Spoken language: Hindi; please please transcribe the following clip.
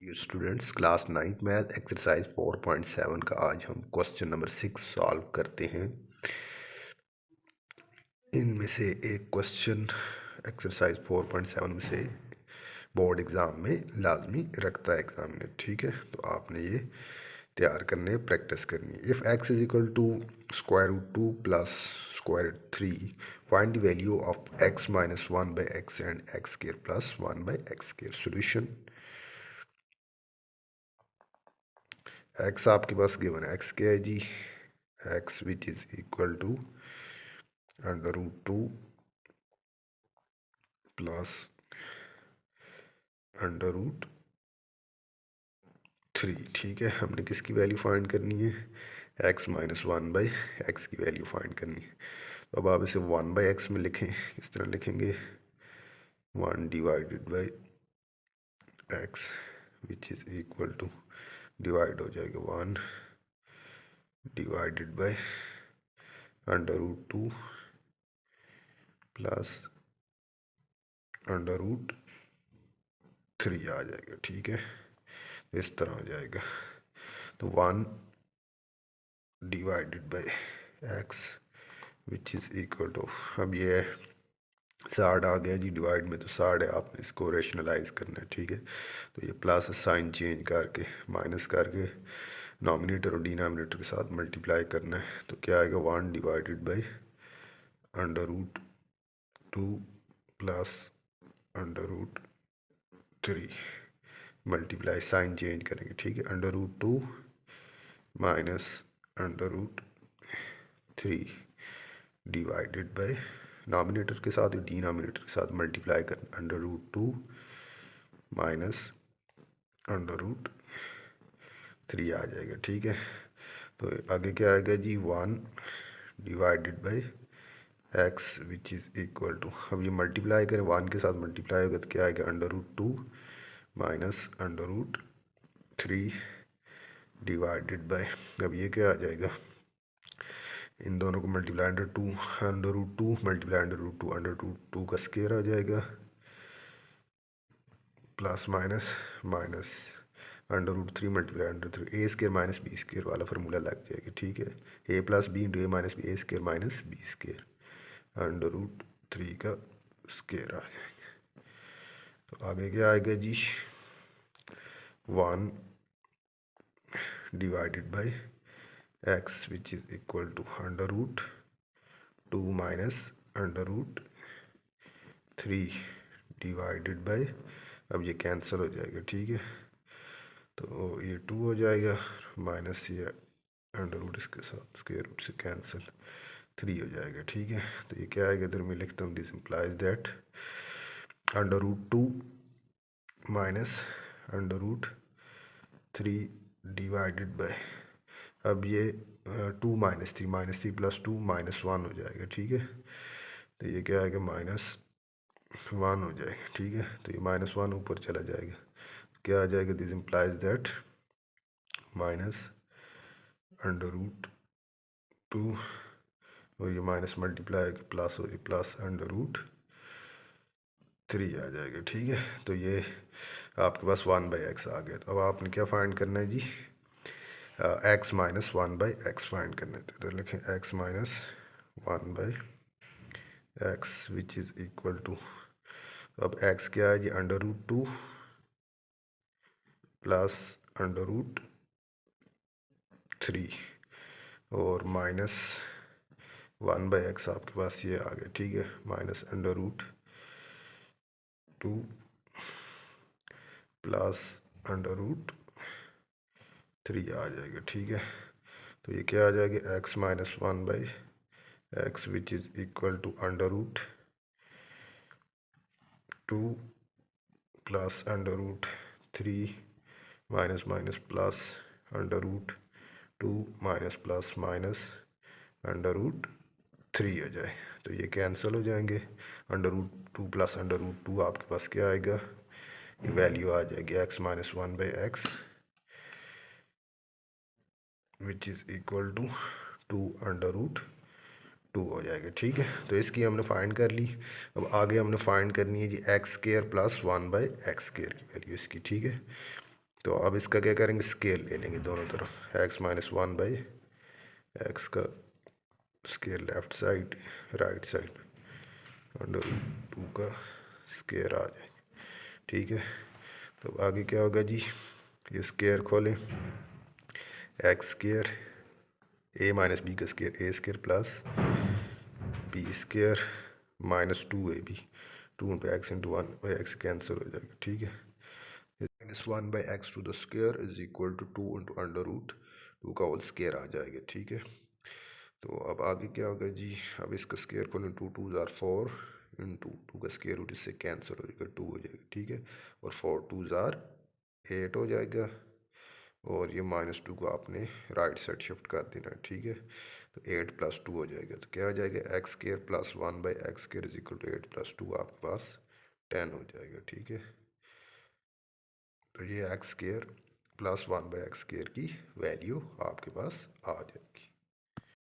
Dear students, class 9th math exercise 4.7 का आज हम क्वेश्चन नंबर 6 सॉल्व करते हैं। इनमें से एक क्वेश्चन एक्सरसाइज 4.7 में से बोर्ड एग्ज़ाम में लाजमी रखता है एग्ज़ाम में, ठीक है। तो आपने ये तैयार करने प्रैक्टिस करनी है। If x is equal to square root 2 plus square root 3 find the value of x minus 1 by x and x square plus 1 by x square. Solution x आपके पास गिवन है, एक्स क्या है जी, x which is equal to under root 2 plus under root 3, ठीक है। हमने किसकी वैल्यू फाइंड करनी है, एक्स माइनस 1 बाई एक्स की वैल्यू फाइंड करनी है। तो अब आप इसे 1 बाई एक्स में लिखें, इस तरह लिखेंगे 1 divided by x which is equal to, divide हो जाएगा 1 divided by under root 2 plus under root 3 आ जाएगा, ठीक है। इस तरह हो जाएगा। तो 1 divided by x which is equal to, अब ये 60 आ गया जी डिवाइड में, तो 60 है, आपने इसको रेशनलाइज करना है, ठीक है। तो ये प्लस साइन चेंज करके माइनस करके नॉमिनेटर और डिनोमिनेटर के साथ मल्टीप्लाई करना है। तो क्या आएगा 1 divided by under root 2 plus under root 3 multiply sign change करेंगे, ठीक है। Under root 2 minus under root 3 divided by nominator के साथ डिनोमिनेटर के साथ मल्टीप्लाई कर under root 2 minus under root 3 आ जाएगा, ठीक है। तो आगे क्या आएगा जी 1 divided by x which is equal to, अब ये मल्टीप्लाई करें 1 के साथ मल्टीप्लाई होगा तो क्या आएगा under root 2 minus under root 3 divided by, अब ये क्या आ जाएगा, इन दोनों को multiply under root 2 multiply under root 2 का स्क्वायर आ जाएगा plus minus minus under root 3 multiply under 3 a square minus b square वाला फार्मूला लग जाएगा, ठीक है। A plus b into a minus b, a square minus b square under root 3 का स्क्वायर आ जाएगा। तो आगे क्या आएगा जी 1 divided by x which is equal to under root 2 minus under root 3 divided by, अब ये कैंसिल हो जाएगा, ठीक है। तो ये 2 हो जाएगा माइनस ये अंडर रूट इसके साथ स्क्वायर रूट से कैंसिल 3 हो जाएगा, ठीक है। तो ये क्या आएगा, इधर मैं लिखता हूँ this implies that under root 2 minus under root 3 divided by, अब ये 2 माइनस 3 प्लस 2 -1 हो जाएगा, ठीक है। तो ये क्या आएगा -1 हो जाएगा, ठीक है। तो ये -1 ऊपर चला जाएगा, क्या आ जाएगा, this implies that minus under root 2 और ये माइनस मल्टीप्लाई प्लस हो, प्लस अंडर रूट 3 आ जाएगा, ठीक है। तो ये आपके पास 1 बाई एक्स आ गया। तो अब आपने क्या फाइंड करना है जी, x minus 1 by x find करना है। तो इधर लिखें x minus 1 by x which is equal to, अब एक्स क्या है जी under root 2 plus under root 3 और माइनस 1 बाई एक्स आपके पास ये आ गया, ठीक है, minus under root 2 plus under root 3 आ जाएगा, ठीक है। तो ये क्या आ जाएगा x minus 1 by x which is equal to under root 2 plus under root 3 minus minus plus under root 2 minus plus minus under root 3 हो जाए। तो ये कैंसिल हो जाएंगे, under root 2 plus under root 2 आपके पास क्या आएगा, ये वैल्यू आ जाएगी x minus 1 by x which is equal to 2 under root 2 हो जाएगा, ठीक है। तो इसकी हमने फाइंड कर ली। अब आगे हमने फाइंड करनी है जी x square plus 1 by x square की वैल्यू इसकी, ठीक है। तो अब इसका क्या करेंगे, स्केयर ले लेंगे दोनों तरफ, x minus one by x का square left side, right side under root two का स्केयर आ जाए। ठीक है, तो आगे क्या होगा जी, ये स्केयर खोलें, x square a minus b का square a square plus b square minus two a b, two into x into one by x cancel हो जाएगा। ठीक है, minus one by x two the square is equal to two into under root two का होल स्केयर आ जाएगा। ठीक है, तो अब आगे क्या होगा जी, अब इसका स्केयर खोलें, टू टू ज़ार फोर इंटू टू का स्केयर रूट इससे कैंसिल हो जाएगा, टू हो जाएगा। ठीक है, और फोर टू ज़ार एट हो जाएगा, और ये माइनस टू को आपने राइट साइड शिफ्ट कर देना है। ठीक है, तो एट प्लस टू हो जाएगा, तो क्या हो जाएगा, x square plus one by x square is equal to eight plus two आपके पास 10 हो जाएगा। ठीक है, तो ये x square plus one by x square की वैल्यू आपके पास आ जाए।